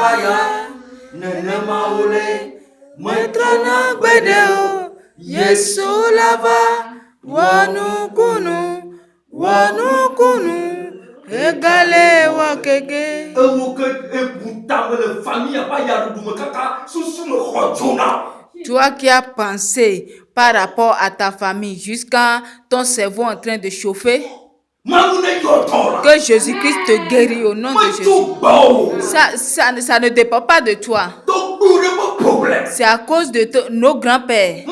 Waya, Nenemaule, Matrana Bedeo, Yesu Lava, Wanukunu, Egale Wakege. Toi qui as pensé par rapport à ta famille jusqu'à ton cerveau en train de chauffer, que Jésus-Christ te guérit au nom de Jésus. Ça ne dépend pas de toi. C'est à cause de nos grands-pères.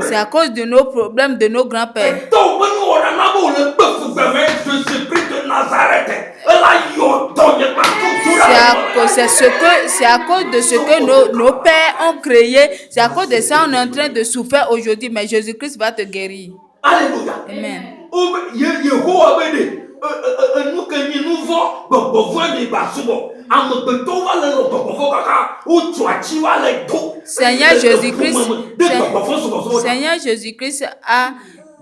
C'est à cause de nos problèmes de nos grands-pères. C'est à cause de ce que nos pères ont créé. C'est à cause de ça qu'on est en train de souffrir aujourd'hui. Mais Jésus-Christ va te guérir. Alléluia. Amen. Seigneur Jésus-Christ a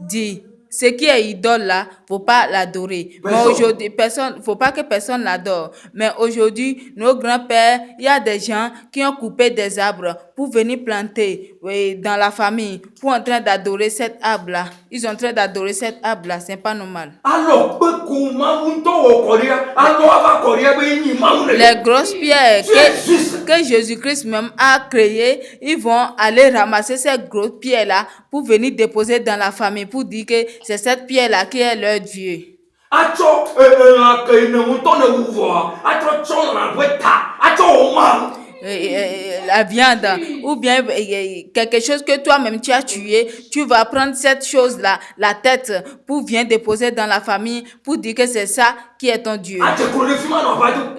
dit, ce qui est idole là, faut pas l'adorer. Mais aujourd'hui, faut pas que personne l'adore. Mais aujourd'hui, nos grands-pères, il y a des gens qui ont coupé des arbres pour venir planter dans la famille, pour en train d'adorer cet arbre là. Ils sont en train d'adorer cet arbre là, c'est pas normal. Les grosses pierres que Jésus-Christ même a créées, ils vont aller ramasser ces grosses pierres là pour venir déposer dans la famille, pour dire que c'est cette pierre là qui est leur Dieu. La viande ou bien quelque chose que toi-même tu as tué, tu vas prendre cette chose-là, la tête, pour venir déposer dans la famille, pour dire que c'est ça qui est ton Dieu.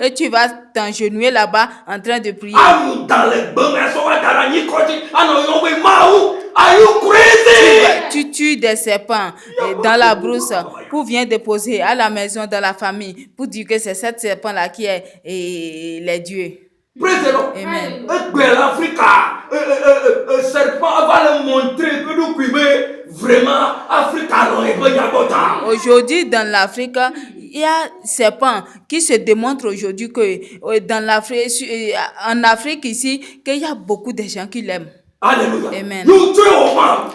Et tu vas t'engenouiller là-bas en train de prier. Tu tues des serpents dans la brousse pour venir déposer à la maison dans la famille, pour dire que c'est cette serpent-là qui est les dieux. Amen. Aujourd'hui, dans l'Afrique, il y a serpents qui se démontrent aujourd'hui que dans l'Afrique, en Afrique ici, qu'il y a beaucoup de gens qui l'aiment. Alléluia. Amen.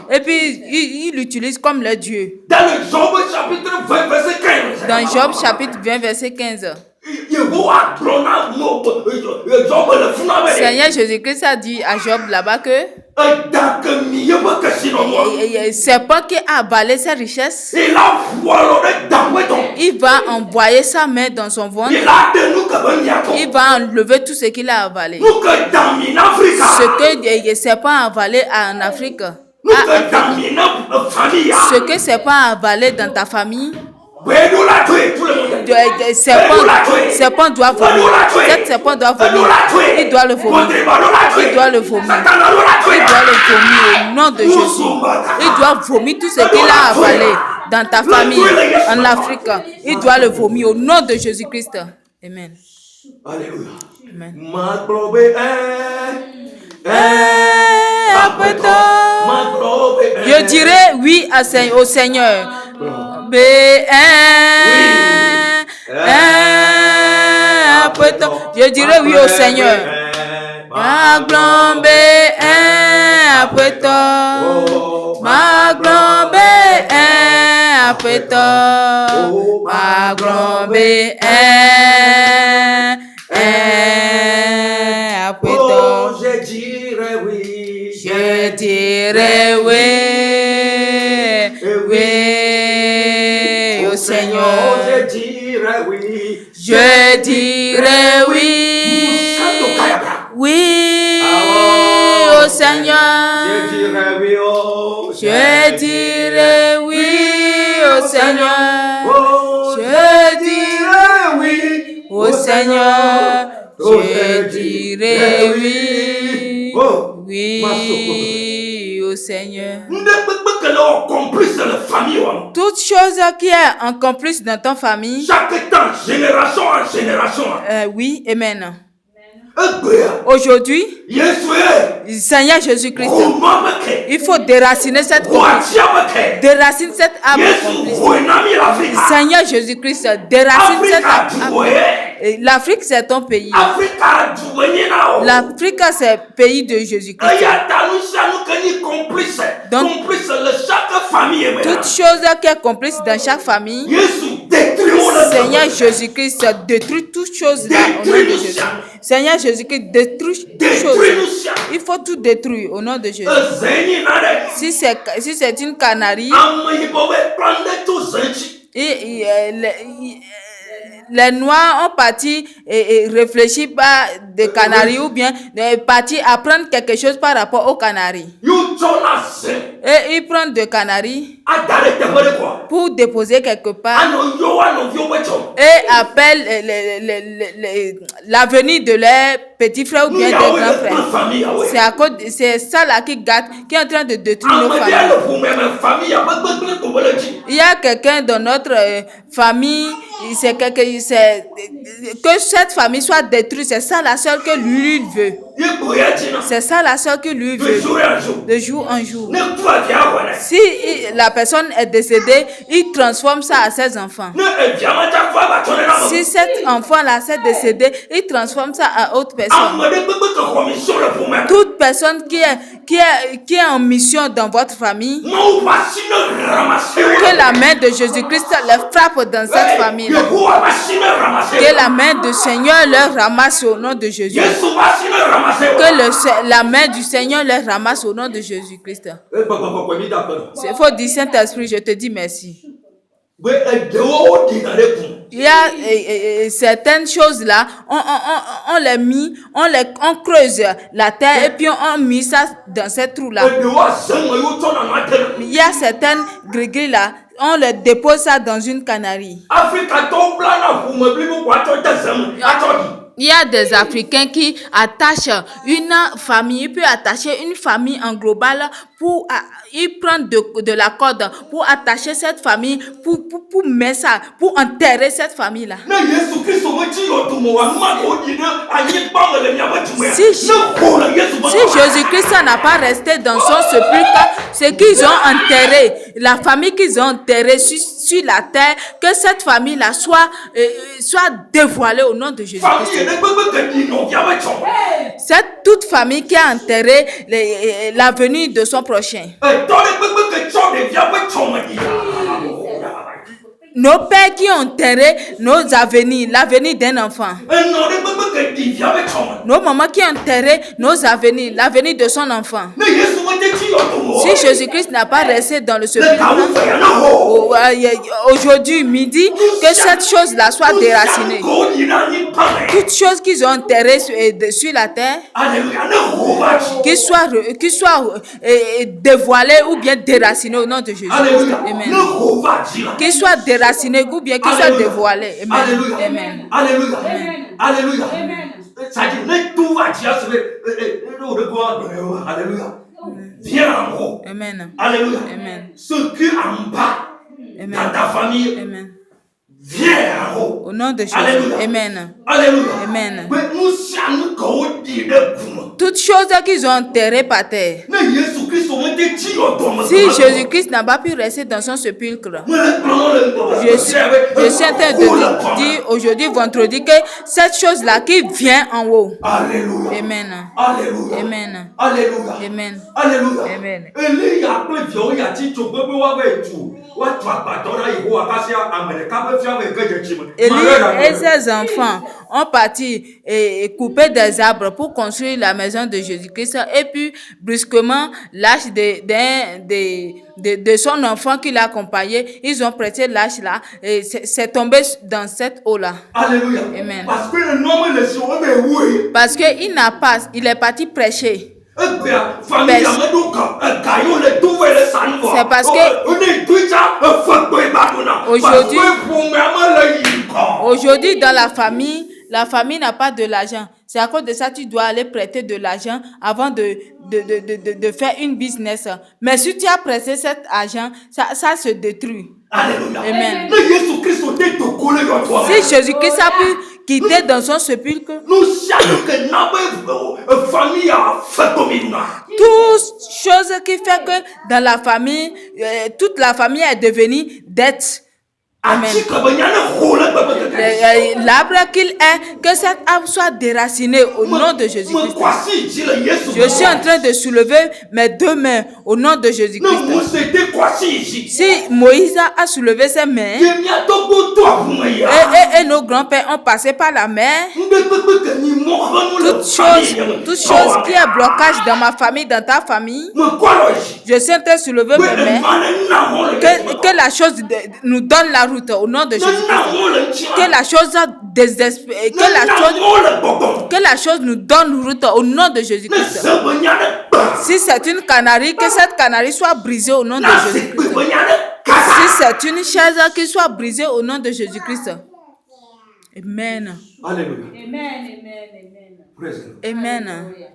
Et puis, il l'utilise comme le Dieu. Dans le Job chapitre 20, verset 15. Dans Job chapitre 20, verset 15. Seigneur Jésus-Christ a dit à Job là-bas que serpent qui a avalé ses richesses, il va envoyer sa main dans son ventre, il va enlever tout ce qu'il a avalé. Ce que serpent a avalé en Afrique, ce que serpent a avalé dans ta famille, serpent doit vomir. Cet serpent doit vomir. Il doit le vomir. Il doit le vomir. Il doit le vomir au nom de Jésus. Il doit vomir tout ce qu'il a avalé dans ta famille, en Afrique. Il doit le vomir au nom de Jésus-Christ. Amen. Alléluia. Amen. Je dirais oui au Seigneur. Je dirais oui au Seigneur. Ma glombe après toi. Ma glombe après toi. Ma glombe après toi. Je dirais oui. Je dirais oui. Oui au Seigneur. Je dirais oui. Je dirais oui. Oui au Seigneur. Je dirais oui au Je dirais oui au Seigneur. Je dirais oui au Seigneur. Je dirais oui. Oui au Seigneur. Toute chose qui est en complice dans ta famille. Chaque temps, génération en génération. Oui, amen. Aujourd'hui, Seigneur Jésus-Christ, il faut déraciner cette complice. Déracine cette arbre complice. Seigneur Jésus-Christ, déracine cette arbre. L'Afrique, c'est ton pays. Africa du Benina. L'Afrique, c'est le pays de Jésus-Christ. Donc, complice de chaque famille. toute chose qui est complice dans chaque famille, Seigneur Jésus-Christ détruit toutes choses là au nom de Jésus. Seigneur Jésus-Christ détruit toutes choses. Il faut tout détruire au nom de Jésus. Si c'est une canarie, les Noirs ont parti et réfléchi pas de canaries ou bien parti apprendre quelque chose par rapport aux canaries. Et ils prennent de canaries pour déposer quelque part et appellent l'avenir de leurs petits frères ou bien des grands frères. C'est ça là qui gâte, qui est en train de détruire nos familles. Il y a quelqu'un dans notre famille, que cette famille soit détruite, c'est ça la seule que lui veut. C'est ça la seule que lui veut, de jour en jour. Si la personne est décédée, il transforme ça à ses enfants. Si cet enfant-là s'est décédé, il transforme ça à autre personne. Toute personne qui est en mission dans votre famille, que la main de Jésus-Christ les frappe dans cette famille. Que la main du Seigneur leur ramasse au nom de Jésus. Que la main du Seigneur les ramasse au nom de Jésus-Christ. Il faut dire, Saint-Esprit, je te dis merci. Il y a certaines choses là, on les mis, on creuse la terre et puis on met ça dans ces trous là. Il y a certaines gris là, on les dépose ça dans une canarie. Il y a des Africains qui attachent une famille, il peut attacher une famille en global pour ils prennent de la corde pour attacher cette famille, pour mettre ça, pour enterrer cette famille là. Si Jésus-Christ n'a pas resté dans son sépulcre, c'est qu'ils ont enterré, la famille qu'ils ont enterrée sur la terre, que cette famille là soit dévoilée au nom de Jésus-Christ. C'est toute famille qui a enterré l'avenir de son prochain. Nos pères qui ont enterré nos avenirs, l'avenir d'un enfant. Nos mamans qui ont enterré nos avenirs, l'avenir de son enfant. Si Jésus-Christ n'a pas resté dans le sépulcre, aujourd'hui midi, que cette chose-là soit déracinée. Toutes choses qu'ils ont enterrées sur la terre, qu'ils soient dévoilées ou bien déracinées au nom de Jésus. Amen. Qu'ils soient déracinés ou bien qu'ils soient dévoilés. Amen. Amen. Alléluia. Alléluia. Alléluia. Viens en haut. Amen. Alléluia. Amen. Ce qui est en bas dans ta famille, Amen. viens en haut. Au nom de Jésus. Alléluia. Amen. Alléluia. Amen. Amen. Toutes choses qu'ils ont enterrées par terre. Si Jésus-Christ n'a pas pu rester dans son sépulcre, je suis en train de dire aujourd'hui, vendredi, que cette chose-là qui vient en haut. Alléluia. Amen. Alléluia. Amen. Alléluia. Amen. Alléluia. Amen. Élie et ses enfants ont parti et coupé des arbres pour construire la maison de Jésus-Christ. Et puis, brusquement, l'âge de son enfant qui l'a accompagné, ils ont prêté l'âge là et c'est tombé dans cette eau-là. Alléluia. Amen. Parce que il est parti prêcher. C'est parce que aujourd'hui dans la famille n'a pas de l'argent. C'est à cause de ça que tu dois aller prêter de l'argent avant de faire une business. Mais si tu as prêté cet argent, ça se détruit. Alléluia. Amen. Si Jésus-Christ a pu quitter dans son sépulcre, toute chose qui fait que dans la famille, toute la famille est devenue dette. Amen. L'arbre qu'il est, que cet arbre soit déraciné au nom de Jésus-Christ. Je suis en train de soulever mes deux mains au nom de Jésus-Christ. Si Moïse a soulevé ses mains et nos grands-pères ont passé par la mer, toute chose qui est blocage dans ma famille, dans ta famille, je suis en train de soulever mes mains. Que la chose nous donne la route au nom de Jésus-Christ. Que la chose désespère, que la chose nous donne route au nom de Jésus-Christ. Si c'est une canarie, que cette canarie soit brisée au nom de Jésus-Christ. Si c'est une chaise, qu'il soit brisée au nom de Jésus-Christ. Amen. Alléluia. Amen.